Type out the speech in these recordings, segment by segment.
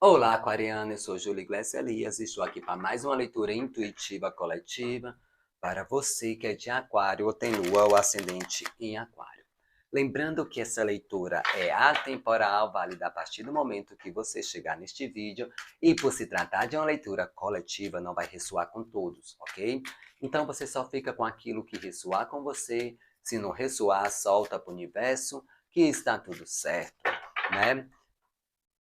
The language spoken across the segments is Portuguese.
Olá, aquariano, eu sou Júlio Iglesias Elias e estou aqui para mais uma leitura intuitiva coletiva para você que é de aquário ou tem lua ou ascendente em aquário. Lembrando que essa leitura é atemporal, válida a partir do momento que você chegar neste vídeo e por se tratar de uma leitura coletiva não vai ressoar com todos, ok? Então você só fica com aquilo que ressoar com você, se não ressoar, solta para o universo que está tudo certo, né?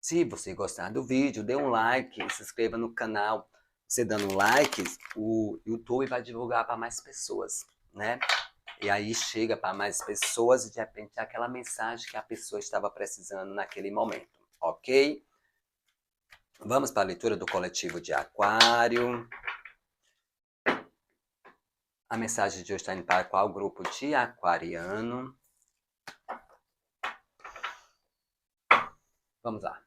Se você gostar do vídeo, dê um like, se inscreva no canal. Você dando likes, o YouTube vai divulgar para mais pessoas, né? E aí chega para mais pessoas e de repente é aquela mensagem que a pessoa estava precisando naquele momento, ok? Vamos para a leitura do coletivo de Aquário. A mensagem de hoje está indo para qual grupo de aquariano? Vamos lá.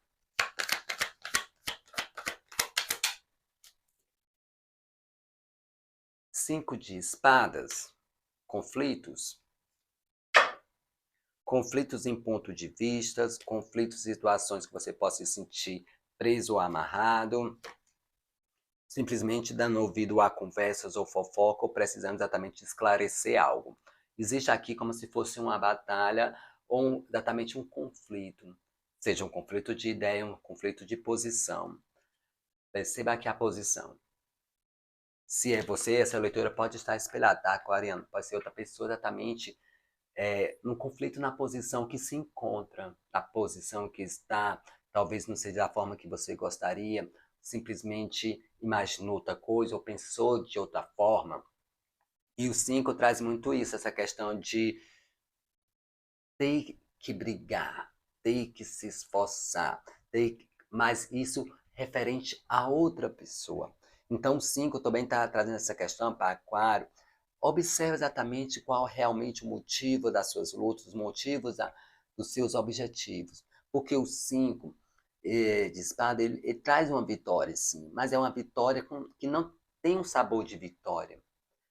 5 de espadas. Conflitos. Conflitos em ponto de vistas, conflitos em situações que você possa se sentir preso ou amarrado, simplesmente dando ouvido a conversas ou fofoca ou precisando exatamente esclarecer algo. Existe aqui como se fosse uma batalha ou exatamente um conflito, seja um conflito de ideia, um conflito de posição. Perceba aqui a posição. Se é você, essa leitura pode estar espelhada, tá, aquariano? Pode ser outra pessoa exatamente no conflito na posição que se encontra, na posição que está, talvez não seja da forma que você gostaria, simplesmente imaginou outra coisa ou pensou de outra forma. E o 5 traz muito isso, essa questão de ter que brigar, ter que se esforçar, mas isso referente a outra pessoa. Então o 5 também está trazendo essa questão para Aquário. Observe exatamente qual realmente o motivo das suas lutas, os motivos dos seus objetivos. Porque o 5 de espada, ele traz uma vitória, sim, mas é uma vitória que não tem um sabor de vitória.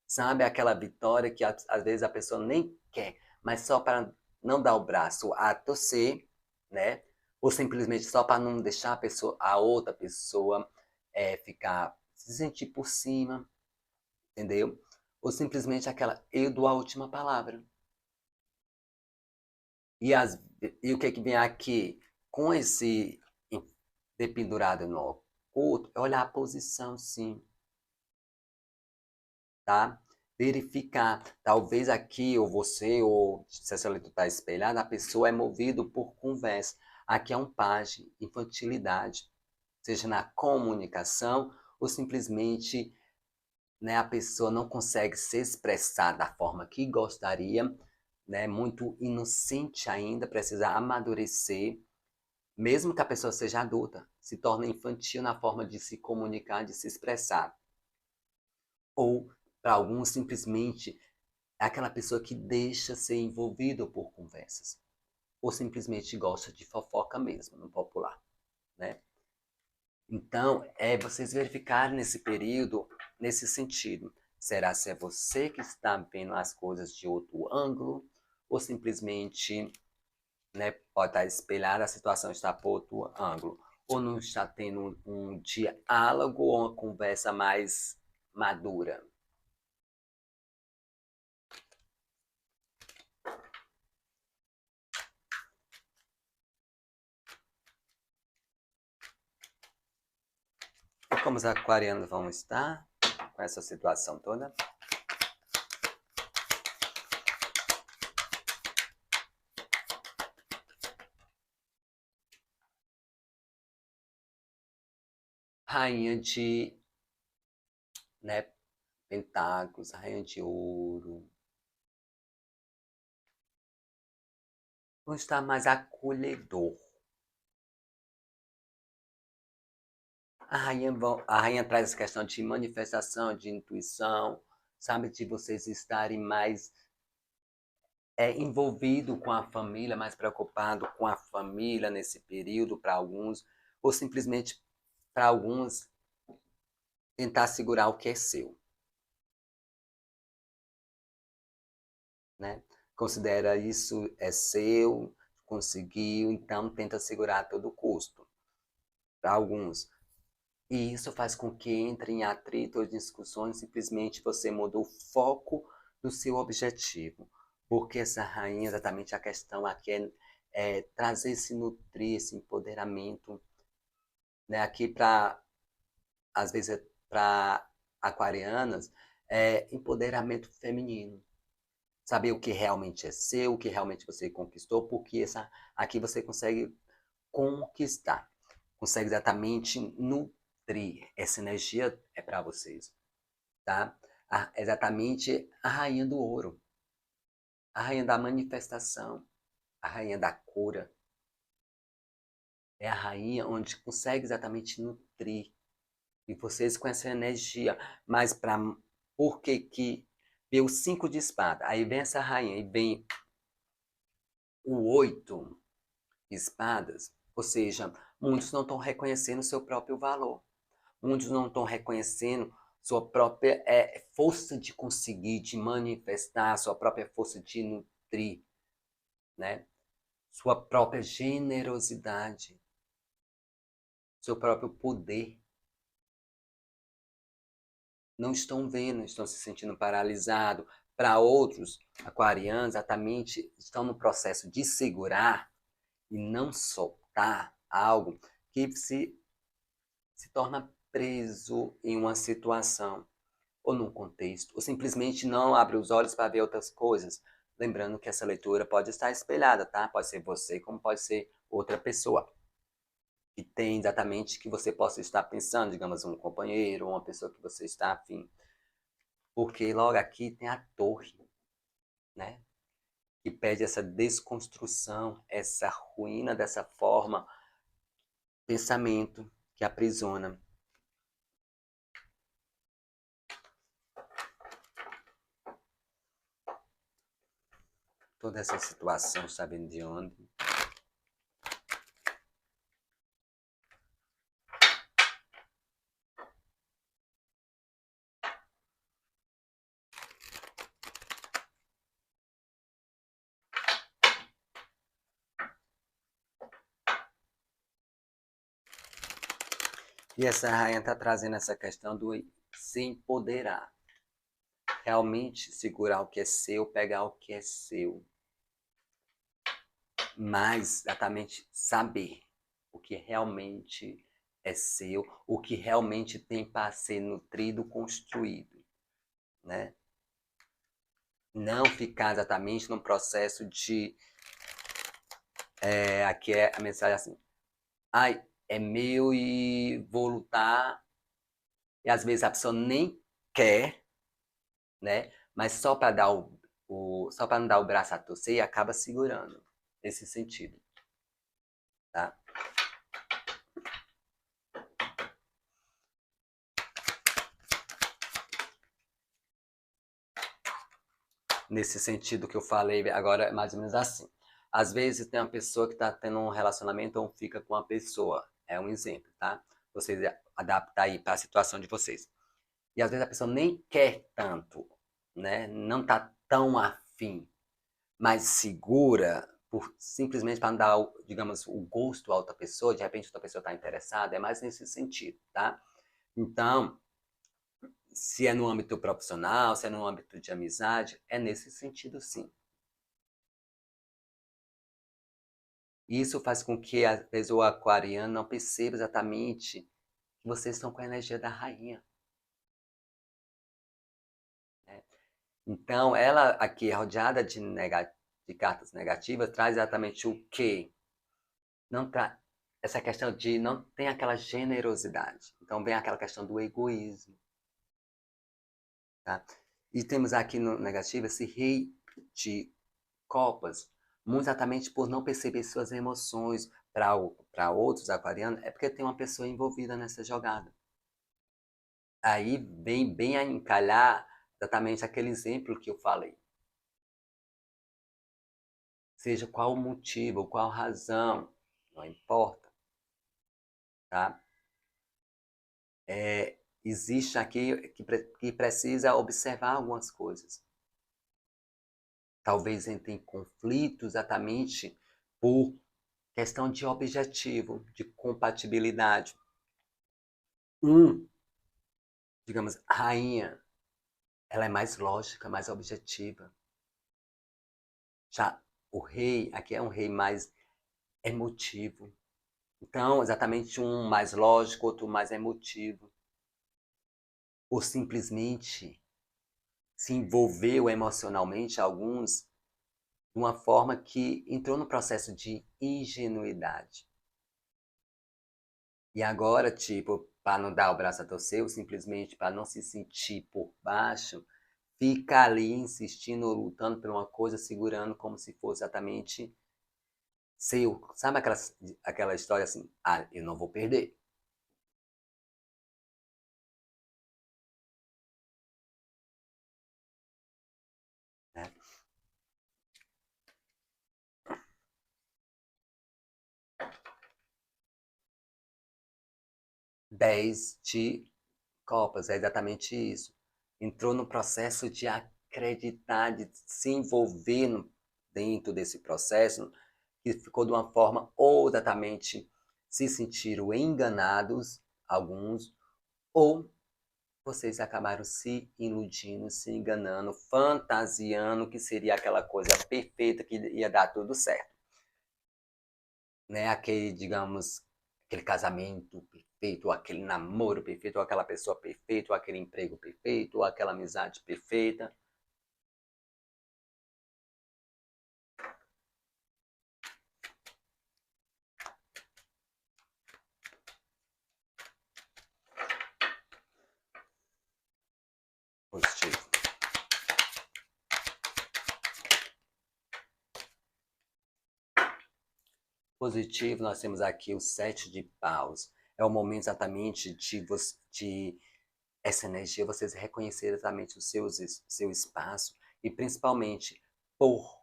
Sabe aquela vitória que às vezes a pessoa nem quer, mas só para não dar o braço a torcer, né? Ou simplesmente só para não deixar a outra pessoa ficar, se sentir por cima, entendeu? Ou simplesmente aquela eu dou a última palavra. E, as, e o que que vem aqui com esse dependurado no oculto é olhar a posição, sim, tá? Verificar, talvez aqui, ou você, ou se essa leitura está espelhada, a pessoa é movido por conversa. Aqui é um pajem, infantilidade, seja na comunicação ou simplesmente, né, a pessoa não consegue se expressar da forma que gostaria, né, muito inocente ainda, precisa amadurecer, mesmo que a pessoa seja adulta, se torna infantil na forma de se comunicar, de se expressar. Ou, para alguns, simplesmente é aquela pessoa que deixa ser envolvido por conversas. Ou simplesmente gosta de fofoca mesmo, no popular, né? Então, é vocês verificarem nesse período, nesse sentido. Será se é você que está vendo as coisas de outro ângulo? Ou simplesmente, né, pode estar espelhada, a situação está por outro ângulo? Ou não está tendo um diálogo ou uma conversa mais madura? E como os aquarianos vão estar com essa situação toda? Rainha de, né, pentáculos, rainha de ouro. Vão estar mais acolhedor. A rainha traz essa questão de manifestação, de intuição, sabe, de vocês estarem mais envolvido com a família, mais preocupado com a família nesse período para alguns, ou simplesmente para alguns tentar segurar o que é seu, né? Considera isso é seu, conseguiu, então tenta segurar a todo custo. para alguns. E isso faz com que entre em atrito ou discussões, simplesmente você muda o foco do seu objetivo. Porque essa rainha, exatamente a questão aqui é trazer esse nutrir, esse empoderamento, né? Aqui para, às vezes, para aquarianas, é empoderamento feminino. Saber o que realmente é seu, o que realmente você conquistou, porque aqui você consegue conquistar, consegue exatamente nutrir. Essa energia é para vocês, tá? Exatamente a rainha do ouro, a rainha da manifestação, a rainha da cura. É a rainha onde consegue exatamente nutrir. E vocês com essa energia. Mas por que vê o 5 de espada? Aí vem essa rainha e vem o 8 de espadas. Ou seja, muitos não estão reconhecendo o seu próprio valor. Muitos não estão reconhecendo sua própria força de conseguir, de manifestar, sua própria força de nutrir, né? Sua própria generosidade, seu próprio poder. Não estão vendo, estão se sentindo paralisados. Para outros aquarianos, exatamente, estão no processo de segurar e não soltar algo que se torna preso em uma situação ou num contexto, ou simplesmente não abre os olhos para ver outras coisas. Lembrando que essa leitura pode estar espelhada, tá? Pode ser você, como pode ser outra pessoa. E tem exatamente que você possa estar pensando, digamos, um companheiro, uma pessoa que você está afim. Porque logo aqui tem a torre, né? Que pede essa desconstrução, essa ruína dessa forma, pensamento que aprisiona. Toda essa situação, sabendo de onde. E essa rainha está trazendo essa questão do se empoderar. Realmente segurar o que é seu, pegar o que é seu. Mas exatamente saber o que realmente é seu, o que realmente tem para ser nutrido, construído, né? Não ficar exatamente num processo de... aqui é a mensagem assim, ai, é meu e vou lutar, e às vezes a pessoa nem quer, né? Mas só para dar só para não dar o braço a torcer e acaba segurando nesse sentido, tá? Nesse sentido que eu falei agora é mais ou menos assim. Às vezes tem uma pessoa que está tendo um relacionamento ou fica com uma pessoa, é um exemplo, tá? Vocês adaptam aí para a situação de vocês. E às vezes a pessoa nem quer tanto, né? Não tá tão afim, mas segura simplesmente para não dar, digamos, o gosto a outra pessoa, de repente outra pessoa está interessada, é mais nesse sentido, tá? Então, se é no âmbito profissional, se é no âmbito de amizade, é nesse sentido sim. Isso faz com que, às vezes, o aquariano não perceba exatamente que vocês estão com a energia da rainha, né? Então, ela aqui, rodeada de cartas negativas, traz exatamente o quê? Não tá, essa questão de não tem aquela generosidade. Então, vem aquela questão do egoísmo, tá? E temos aqui no negativo esse rei de copas, muito exatamente por não perceber suas emoções. Para outros aquarianos, é porque tem uma pessoa envolvida nessa jogada. Aí vem bem a encalhar exatamente aquele exemplo que eu falei. Seja qual o motivo, qual a razão, não importa, tá? Existe aqui que precisa observar algumas coisas. Talvez entre em conflito exatamente por questão de objetivo, de compatibilidade. Digamos, rainha, ela é mais lógica, mais objetiva. Já o rei, aqui é um rei mais emotivo. Então, exatamente um mais lógico, outro mais emotivo. Ou simplesmente se envolveu emocionalmente, alguns, de uma forma que entrou no processo de ingenuidade. E agora, tipo, para não dar o braço a torcer, ou simplesmente para não se sentir por baixo, fica ali insistindo, lutando por uma coisa, segurando como se fosse exatamente seu. Sabe aquela história assim, eu não vou perder. Né? 10 de copas, é exatamente isso. Entrou no processo de acreditar, de se envolver dentro desse processo, que ficou de uma forma ou exatamente se sentiram enganados, alguns, ou vocês acabaram se iludindo, se enganando, fantasiando que seria aquela coisa perfeita que ia dar tudo certo. Né? Aquele, digamos, aquele casamento perfeito, ou aquele namoro perfeito, ou aquela pessoa perfeita, ou aquele emprego perfeito, ou aquela amizade perfeita. Positivo. Positivo, nós temos aqui o 7 de paus. É o momento exatamente de essa energia, vocês reconhecerem exatamente o seu espaço e principalmente por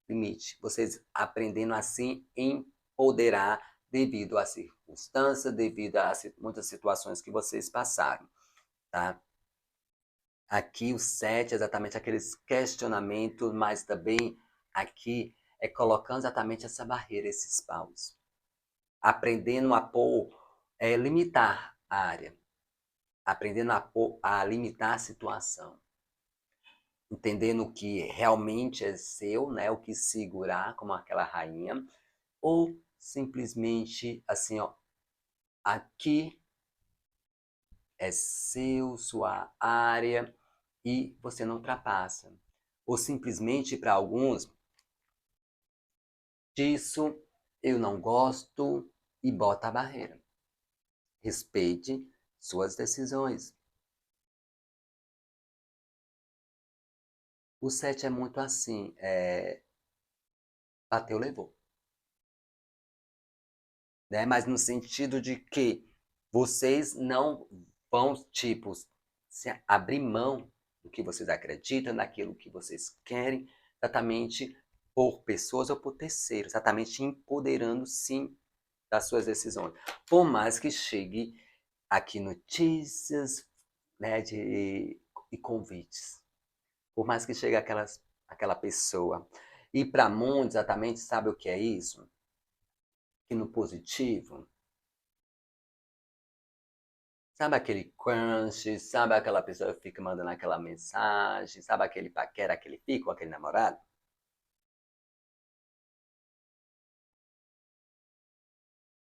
limite. Vocês aprendendo assim empoderar devido à circunstância, devido a muitas situações que vocês passaram, tá? Aqui o 7 é exatamente aqueles questionamentos, mas também aqui é colocando exatamente essa barreira, esses paus. Aprendendo limitar a área. Aprendendo a limitar a situação. Entendendo o que realmente é seu, né? O que segurar, como aquela rainha. Ou simplesmente assim, ó. Aqui é seu, sua área, e você não ultrapassa. Ou simplesmente, para alguns, disso eu não gosto e bota a barreira. Respeite suas decisões. O 7 é muito assim, bateu, levou. Né? Mas no sentido de que vocês não vão, tipo, se abrir mão do que vocês acreditam, daquilo que vocês querem, exatamente por pessoas ou por terceiros, exatamente empoderando, sim, das suas decisões. Por mais que chegue aqui notícias, né, e convites. Por mais que chegue aquela pessoa. E para muitos, exatamente, sabe o que é isso? Que no positivo, sabe aquele crunch, sabe aquela pessoa que fica mandando aquela mensagem, sabe aquele paquera, aquele fica, aquele namorado?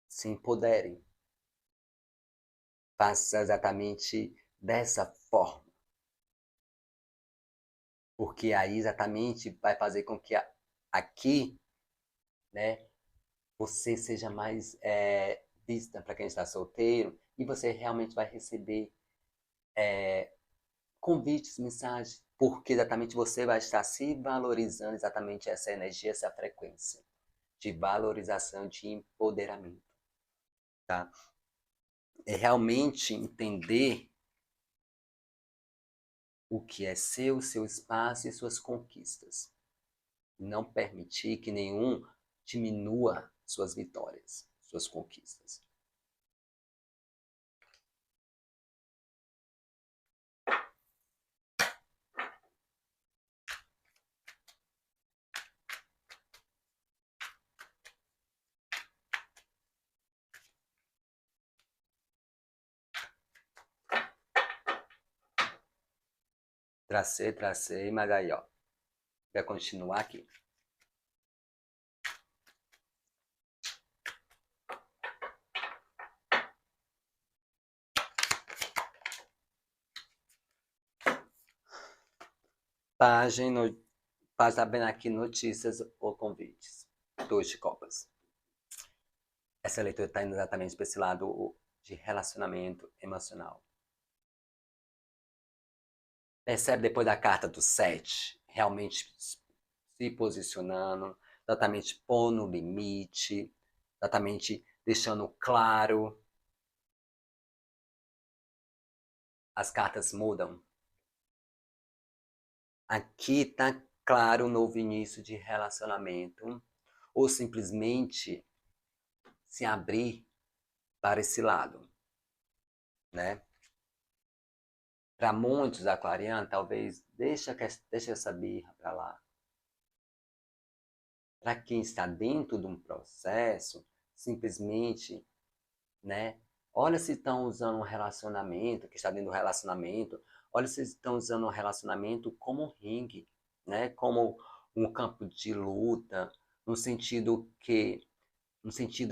Se empoderem. Faça exatamente dessa forma. Porque aí exatamente vai fazer com que aqui, né, você seja mais vista para quem está solteiro e você realmente vai receber convites, mensagens, porque exatamente você vai estar se valorizando exatamente essa energia, essa frequência de valorização, de empoderamento, tá? É realmente entender o que é seu espaço e suas conquistas. Não permitir que nenhum diminua suas vitórias, suas conquistas. Tracei, mas aí, ó, vai continuar aqui. Página, tá vendo aqui notícias ou convites. 2 de copas. Essa leitura está indo exatamente para esse lado de relacionamento emocional. Percebe depois da carta do 7, realmente se posicionando, exatamente pondo no limite, exatamente deixando claro. As cartas mudam. Aqui está claro o novo início de relacionamento, ou simplesmente se abrir para esse lado, né? Para muitos aquarianos, talvez deixa essa birra para lá. Para quem está dentro de um processo, simplesmente, né? Olha se estão usando um relacionamento, que está dentro do relacionamento, olha se estão usando um relacionamento como um ringue, né? Como um campo de luta, no sentido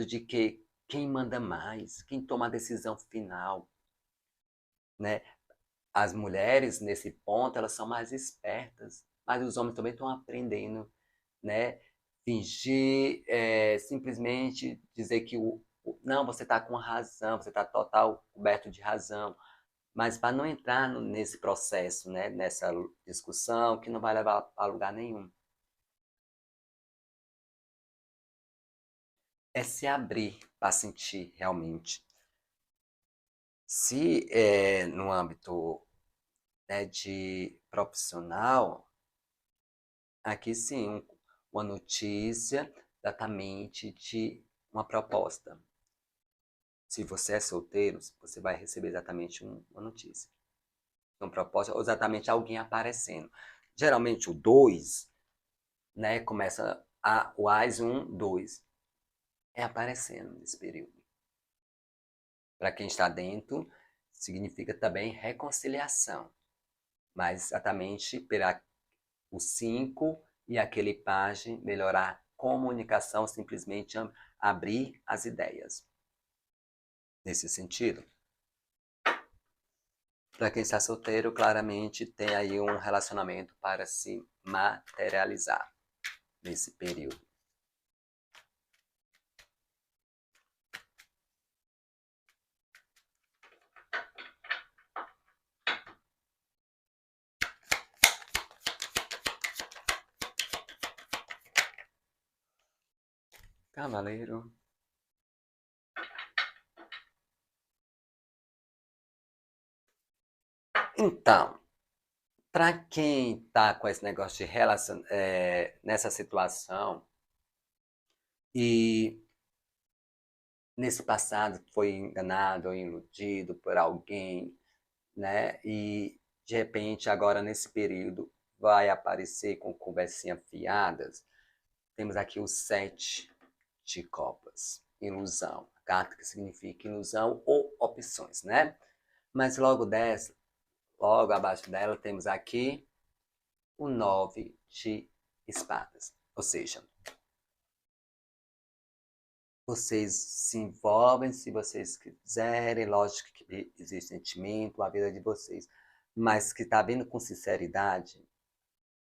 de que quem manda mais, quem toma a decisão final, né? As mulheres, nesse ponto, elas são mais espertas, mas os homens também estão aprendendo, né? Fingir, simplesmente dizer que não, você está com razão, você está total coberto de razão, mas para não entrar nesse processo, né? Nessa discussão que não vai levar a lugar nenhum. É se abrir para sentir realmente. Se no âmbito, né, de profissional, aqui sim, uma notícia exatamente de uma proposta. Se você é solteiro, você vai receber exatamente uma notícia. Uma proposta, ou exatamente alguém aparecendo. Geralmente o 2, né, começa o AIS 1, 2, é aparecendo nesse período. Para quem está dentro, significa também reconciliação. Mas exatamente pela o 5 e aquele pajem melhorar a comunicação, simplesmente abrir as ideias. Nesse sentido. Para quem está solteiro, claramente tem aí um relacionamento para se materializar nesse período. Cavaleiro. Então, para quem está com esse negócio de nessa situação e nesse passado foi enganado ou iludido por alguém, né? E de repente agora nesse período vai aparecer com conversinha fiadas. Temos aqui o 7 de copas, ilusão, a carta que significa ilusão ou opções, né? Mas logo abaixo dela temos aqui o 9 de espadas, ou seja, vocês se envolvem se vocês quiserem, lógico que existe sentimento, a vida de vocês, mas que está vendo com sinceridade,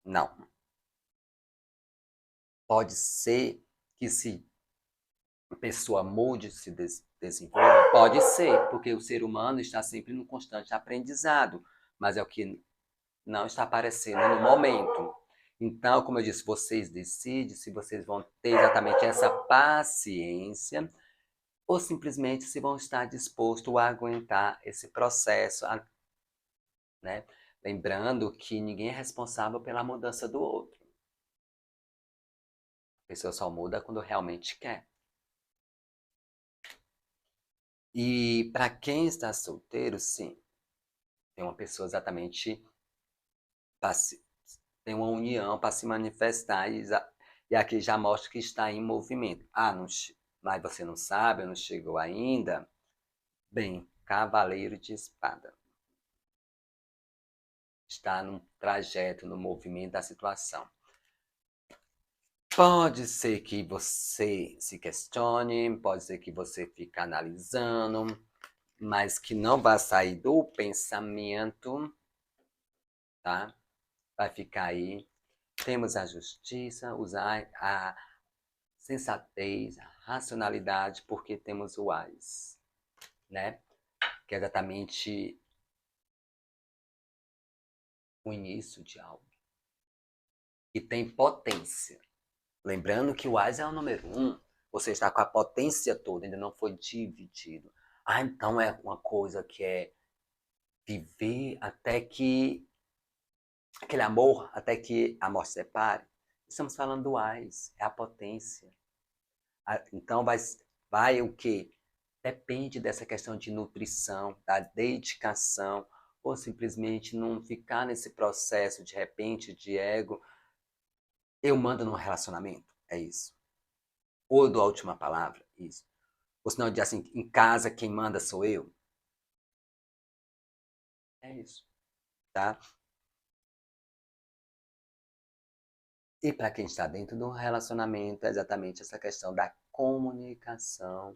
não. Pode ser que se a pessoa mude, se desenvolva, pode ser, porque o ser humano está sempre no constante aprendizado, mas é o que não está aparecendo no momento. Então, como eu disse, vocês decidem se vocês vão ter exatamente essa paciência ou simplesmente se vão estar dispostos a aguentar esse processo, né? Lembrando que ninguém é responsável pela mudança do outro. A pessoa só muda quando realmente quer. E para quem está solteiro, sim, tem uma pessoa exatamente tem uma união para se manifestar e aqui já mostra que está em movimento. Não, mas você não sabe, não chegou ainda? Bem, Cavaleiro de Espada. está no trajeto, no movimento da situação. Pode ser que você se questione, pode ser que você fique analisando, mas que não vai sair do pensamento, tá? Vai ficar aí. Temos a justiça, usar a sensatez, a racionalidade, porque temos o AIS, né? Que é exatamente o início de algo. E tem potência. Lembrando que o AIS é o número 1. Você está com a potência toda, ainda não foi dividido. Ah, então é uma coisa que é viver até que aquele amor, até que a morte separe. Estamos falando do AIS, é a potência. Então vai o quê? Depende dessa questão de nutrição, da dedicação, ou simplesmente não ficar nesse processo de repente de ego. Eu mando no relacionamento, é isso. Ou eu dou a última palavra, isso. Ou senão diz assim, em casa quem manda sou eu. É isso, tá? E para quem está dentro do relacionamento, é exatamente essa questão da comunicação,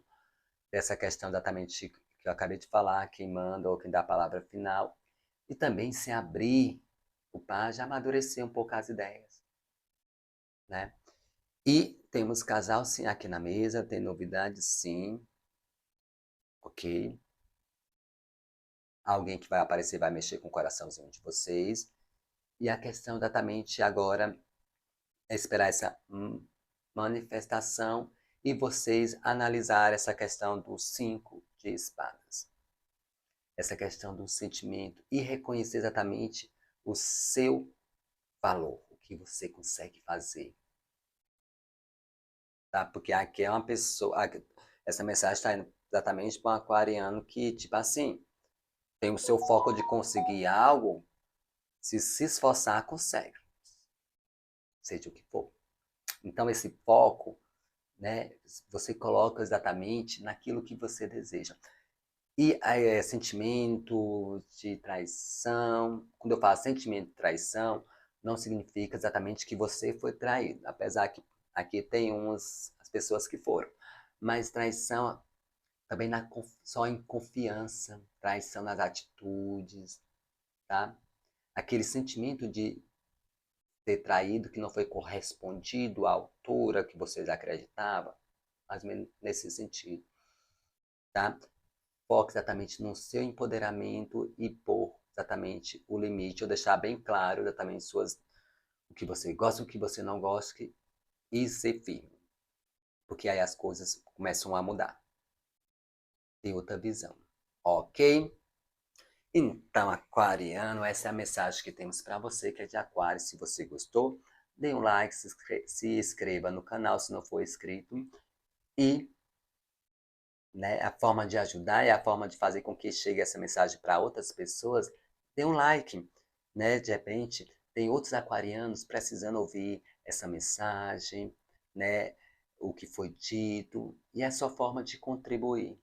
dessa questão exatamente que eu acabei de falar, quem manda ou quem dá a palavra final, e também se abrir para já amadurecer um pouco as ideias, né? E temos casal sim aqui na mesa, tem novidades sim, ok? Alguém que vai aparecer vai mexer com o coraçãozinho de vocês. E a questão exatamente agora é esperar essa manifestação e vocês analisar essa questão dos 5 de espadas. Essa questão do sentimento e reconhecer exatamente o seu valor, o que você consegue fazer. Tá? Porque aqui é uma pessoa, essa mensagem está indo exatamente para um aquariano que, tipo assim, tem o seu foco de conseguir algo, se esforçar, consegue. Seja o que for. Então, esse foco, né, você coloca exatamente naquilo que você deseja. E sentimento de traição, quando eu falo sentimento de traição, não significa exatamente que você foi traído, apesar que aqui tem as pessoas que foram. Mas traição também só em confiança, traição nas atitudes, tá? Aquele sentimento de ter traído que não foi correspondido à altura que vocês acreditavam, mais ou menos nesse sentido, tá? Foque exatamente no seu empoderamento e pôr exatamente o limite, ou deixar bem claro exatamente o que você gosta, o que você não gosta, e ser firme. Porque aí as coisas começam a mudar. Tem outra visão. Ok? Então, aquariano, essa é a mensagem que temos para você que é de aquário. Se você gostou, dê um like, se inscreva no canal se não for inscrito. E né, a forma de ajudar é a forma de fazer com que chegue essa mensagem para outras pessoas. Dê um like, né? De repente, tem outros aquarianos precisando ouvir essa mensagem, né? O que foi dito, e é a sua forma de contribuir,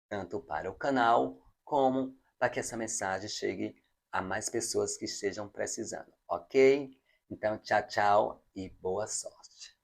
tanto para o canal, como para que essa mensagem chegue a mais pessoas que estejam precisando, ok? Então, tchau, tchau e boa sorte.